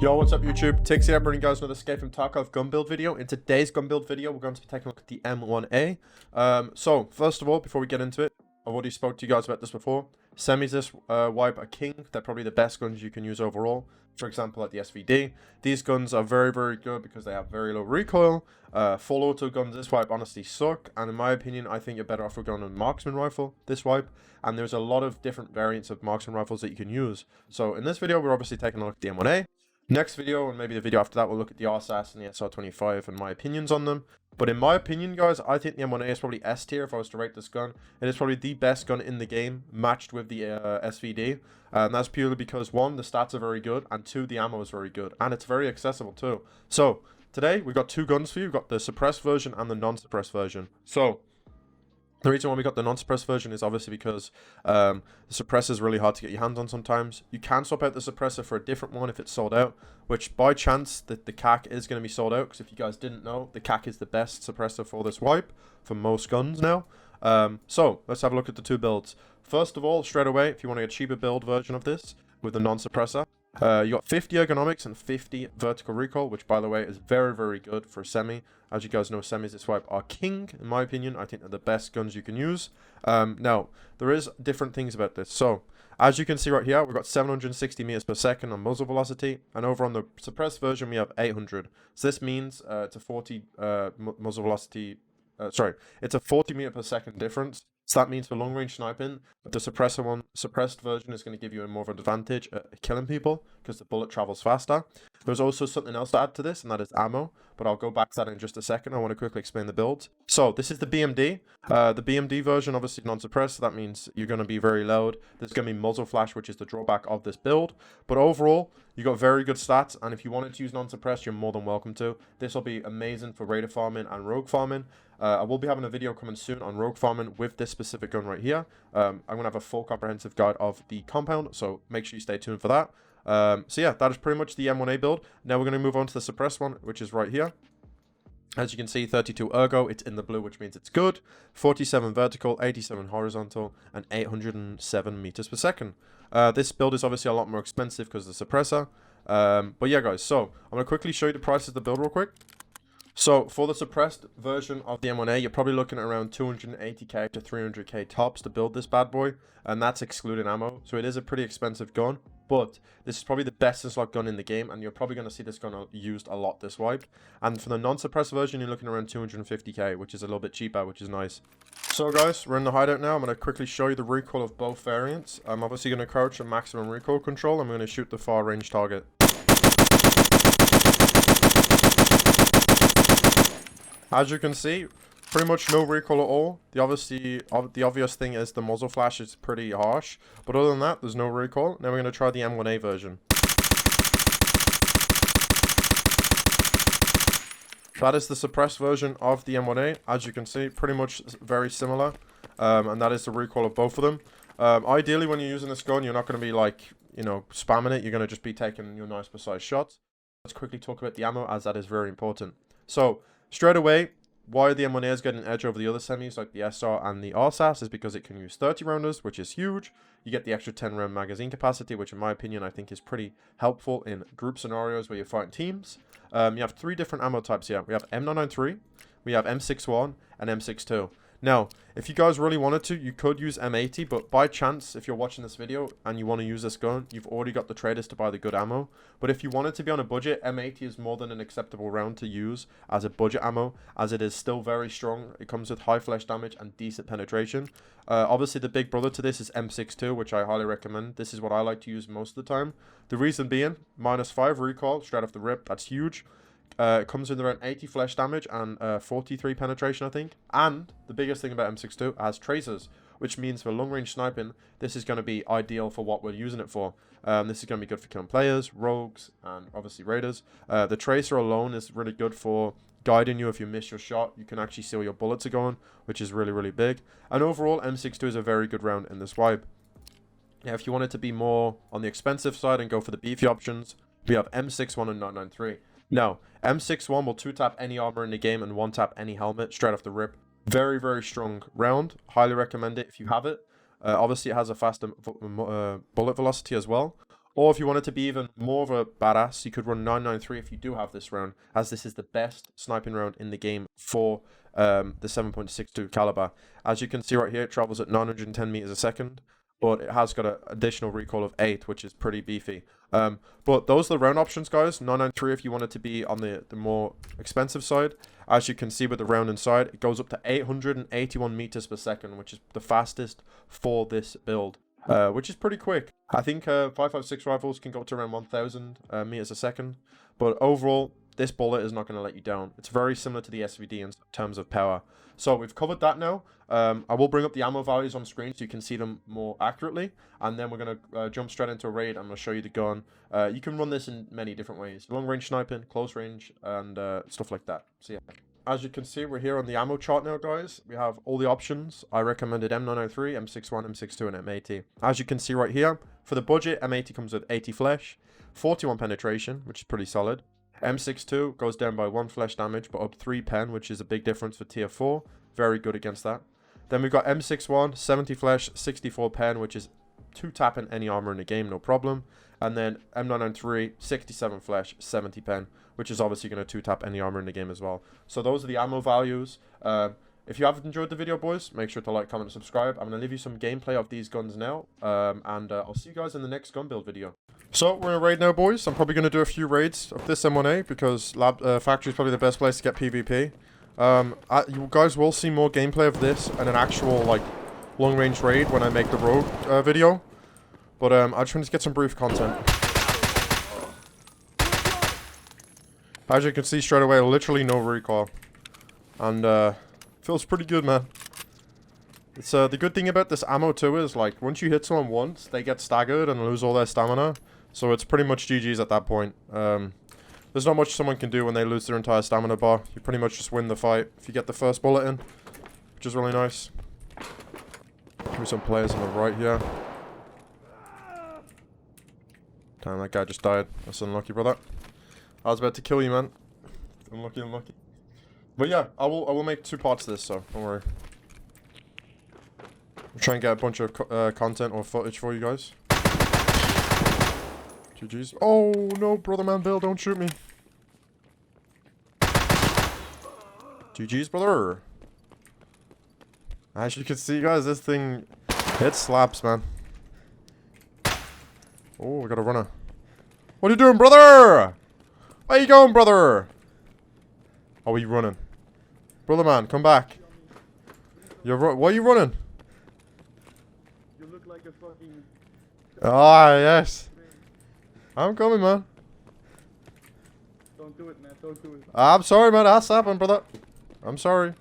Yo, what's up YouTube? Tigz here, bringing you guys another Escape from Tarkov gun build video. In today's gun build video, we're going to be taking a look at the M1A. So, first of all, before we get into it, I've already spoke to you guys about this before. Semis this wipe are king. They're probably the best guns you can use overall. For example, at the SVD. These guns are very, very good because they have very low recoil. Full auto guns this wipe honestly suck. And in my opinion, I think you're better off with going on a marksman rifle this wipe. And there's a lot of different variants of marksman rifles that you can use. So in this video, we're obviously taking a look at the M1A. Next video, and maybe the video after that, we'll look at the RSAS and the SR25 and my opinions on them. But in my opinion, guys, I think the M1A is probably S tier if I was to rate this gun. It is probably the best gun in the game, matched with the SVD. And that's purely because, one, the stats are very good, and two, the ammo is very good. And it's very accessible too. So, today, we've got two guns for you. We've got the suppressed version and the non-suppressed version. So, the reason why we got the non-suppressed version is obviously because the suppressor is really hard to get your hands on sometimes. You can swap out the suppressor for a different one if it's sold out, which by chance the CAC is going to be sold out, because if you guys didn't know, the CAC is the best suppressor for this wipe for most guns now. So let's have a look at the two builds. First of all, straight away, if you want to get a cheaper build version of this with the non-suppressor, you got 50 ergonomics and 50 vertical recoil, which by the way is very, very good for a semi. As you guys know, semis this wipe are king, in my opinion. I think they're the best guns you can use. Now, there is different things about this. So, as you can see right here, we've got 760 meters per second on muzzle velocity, and over on the suppressed version, we have 800. So this means it's a 40 muzzle velocity. It's a 40 meter per second difference. So that means for long range sniping, the suppressed version is going to give you a more of an advantage at killing people because the bullet travels faster. There's also something else to add to this, and that is ammo, but I'll go back to that in just a second. I want to quickly explain the build. So this is the BMD. The BMD version, obviously non-suppressed, so that means you're going to be very loud. There's going to be muzzle flash, which is the drawback of this build. But overall, you got very good stats, and if you wanted to use non-suppressed, you're more than welcome to. This will be amazing for raider farming and rogue farming. I will be having a video coming soon on rogue farming with this specific gun right here. I'm going to have a full comprehensive guide of the compound, so make sure you stay tuned for that. So yeah, that is pretty much the M1A build. Now we're going to move on to the suppressed one, which is right here. As you can see, 32 ergo, it's in the blue, which means it's good. 47 vertical, 87 horizontal, and 807 meters per second. This build is obviously a lot more expensive because of the suppressor. But yeah, guys, so I'm going to quickly show you the prices of the build real quick. So, for the suppressed version of the M1A, you're probably looking at around 280k to 300k tops to build this bad boy, and that's excluding ammo, so it is a pretty expensive gun, but this is probably the best slot gun in the game, and you're probably going to see this gun used a lot this wipe. And for the non-suppressed version, you're looking around 250k, which is a little bit cheaper, which is nice. So guys, we're in the hideout now. I'm going to quickly show you the recoil of both variants. I'm obviously going to crouch at maximum recoil control. I'm going to shoot the far range target. As you can see, pretty much no recoil at all. The obvious thing is the muzzle flash is pretty harsh. But other than that, there's no recoil. Now we're going to try the M1A version. That is the suppressed version of the M1A. As you can see, pretty much very similar. And that is the recoil of both of them. Ideally, when you're using this gun, you're not going to be like, spamming it. You're going to just be taking your nice precise shots. Let's quickly talk about the ammo, as that is very important. So, straight away, why the M1A is getting an edge over the other semis like the SR and the RSAS is because it can use 30 rounders, which is huge. You get the extra 10 round magazine capacity, which in my opinion I think is pretty helpful in group scenarios where you're fighting teams. You have three different ammo types here. We have M993, we have M61, and M62. Now, if you guys really wanted to, you could use M80, but by chance, if you're watching this video and you want to use this gun, you've already got the traders to buy the good ammo. But if you wanted to be on a budget, M80 is more than an acceptable round to use as a budget ammo, as it is still very strong. It comes with high flesh damage and decent penetration. Obviously, the big brother to this is M62, which I highly recommend. This is what I like to use most of the time. The reason being, -5 recoil, straight off the rip, that's huge. It comes with around 80 flesh damage and 43 penetration, I think. And the biggest thing about M62, it has tracers, which means for long range sniping, this is going to be ideal for what we're using it for. This is going to be good for killing players, rogues, and obviously raiders. The tracer alone is really good for guiding you if you miss your shot. You can actually see where your bullets are going, which is really, really big. And overall, M62 is a very good round in this wipe. Now, if you wanted to be more on the expensive side and go for the beefy options, we have M61 and 993. Now, M61 will 2-tap any armor in the game and 1-tap any helmet straight off the rip. Very, very strong round. Highly recommend it if you have it. Obviously, it has a faster bullet velocity as well. Or if you wanted to be even more of a badass, you could run 993 if you do have this round, as this is the best sniping round in the game for the 7.62 caliber. As you can see right here, it travels at 910 meters a second, but it has got an additional recoil of 8, which is pretty beefy. But those are the round options, guys. 993 if you wanted to be on the more expensive side. As you can see with the round inside, it goes up to 881 meters per second, which is the fastest for this build. Which is pretty quick. I think 5.56 rifles can go up to around 1,000 meters a second. But overall, this bullet is not going to let you down. It's very similar to the SVD in terms of power. So we've covered that now. I will bring up the ammo values on screen so you can see them more accurately. And then we're going to jump straight into a raid. I'm going to show you the gun. You can run this in many different ways. Long range sniping, close range, and stuff like that. So yeah. As you can see, we're here on the ammo chart now, guys. We have all the options. I recommended M903, M61, M62, and M80. As you can see right here, for the budget, M80 comes with 80 flesh, 41 penetration, which is pretty solid. M62 goes down by 1 flesh damage, but up 3 pen, which is a big difference for tier 4. Very good against that. Then we've got M61, 70 flesh, 64 pen, which is 2 tapping any armor in the game, no problem. And then M993, 67 flesh, 70 pen, which is obviously going to 2-tap any armor in the game as well. So those are the ammo values. If you have enjoyed the video, boys, make sure to like, comment, and subscribe. I'm going to leave you some gameplay of these guns now. And I'll see you guys in the next gun build video. So we're in a raid now, boys. I'm probably going to do a few raids of this M1A because factory is probably the best place to get PvP. You guys will see more gameplay of this and an actual like long-range raid when I make the rogue video. But I just wanted to get some brief content. As you can see straight away, literally no recoil. And feels pretty good, man. It's the good thing about this ammo too is like once you hit someone once, they get staggered and lose all their stamina. So it's pretty much GG's at that point. There's not much someone can do when they lose their entire stamina bar. You pretty much just win the fight if you get the first bullet in, which is really nice. There's some players on the right here. Damn, that guy just died. That's unlucky, brother. I was about to kill you, man. Unlucky, unlucky. But yeah, I will make 2 parts of this, so don't worry. I'll try and get a bunch of content or footage for you guys. GG's. Oh no, brother man, Bill, don't shoot me. GG's, brother. As you can see, guys, this thing, it slaps, man. Oh, we got a runner. What are you doing, brother? Where you going, brother? Oh, you running? Brother man, come back. Why are you running? You look like a fucking... Ah, yes. I'm coming, man. Don't do it, man. Don't do it. I'm sorry, man. That's happened, brother. I'm sorry.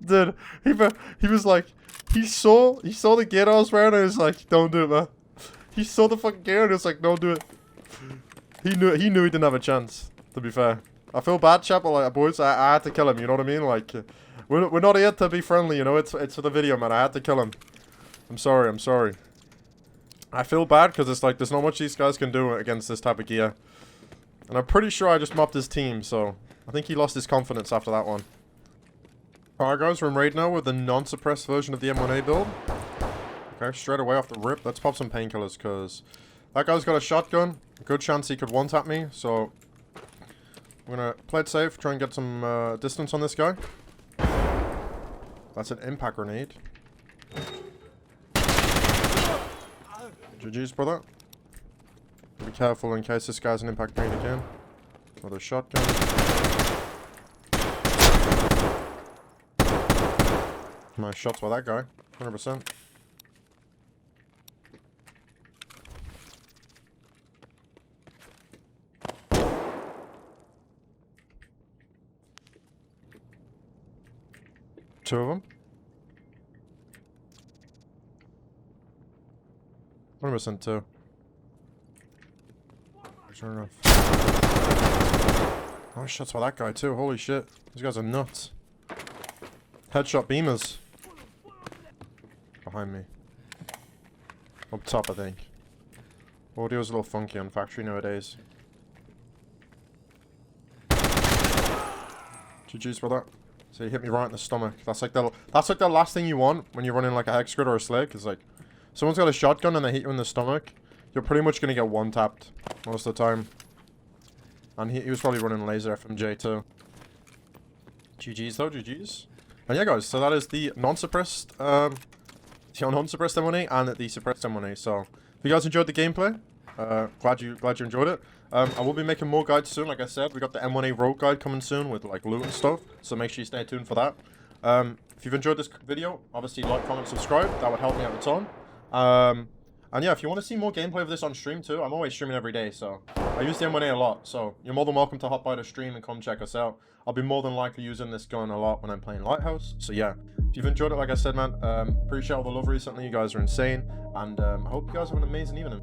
Dude, he was like, he saw the gear I was wearing and he was like, don't do it, man. He saw the fucking gear and he was like, don't do it. He knew he didn't have a chance, to be fair. I feel bad, chap, but like, boys, I had to kill him, you know what I mean? Like, we're not here to be friendly, you know? It's for the video, man. I had to kill him. I'm sorry, I'm sorry. I feel bad because it's like, there's not much these guys can do against this type of gear. And I'm pretty sure I just mopped his team, so I think he lost his confidence after that one. Alright guys, we're in raid now with the non-suppressed version of the M1A build. Okay, straight away off the rip, let's pop some painkillers, because that guy's got a shotgun. Good chance he could one-tap me, so I'm gonna play it safe, try and get some distance on this guy. That's an impact grenade. GG's, brother. Be careful in case this guy's an impact grenade again. Another shotgun. Nice shots by that guy. 100%. Two of them. 100% two. Sure enough. Oh, shots by that guy too. Holy shit. These guys are nuts. Headshot beamers. Behind me. Up top, I think. Audio's a little funky on factory nowadays. GG's for that. So he hit me right in the stomach. That's like the last thing you want when you're running like a hex grid or a slig. Is like, someone's got a shotgun and they hit you in the stomach. You're pretty much gonna get one tapped most of the time. And he was probably running laser FMJ too. GG's though, GG's. And yeah, guys, so that is the non-suppressed, non-suppressed M1A and the suppressed M1A. So if you guys enjoyed the gameplay, glad you enjoyed it. I will be making more guides soon. Like I said, we got the M1A rogue guide coming soon with like loot and stuff. So make sure you stay tuned for that. If you've enjoyed this video, obviously like, comment, subscribe. That would help me out a ton. And yeah, if you want to see more gameplay of this on stream too, I'm always streaming every day. So I use the M1A a lot. So you're more than welcome to hop by the stream and come check us out. I'll be more than likely using this gun a lot when I'm playing Lighthouse. So yeah, if you've enjoyed it, like I said, man, appreciate all the love recently. You guys are insane. And I hope you guys have an amazing evening.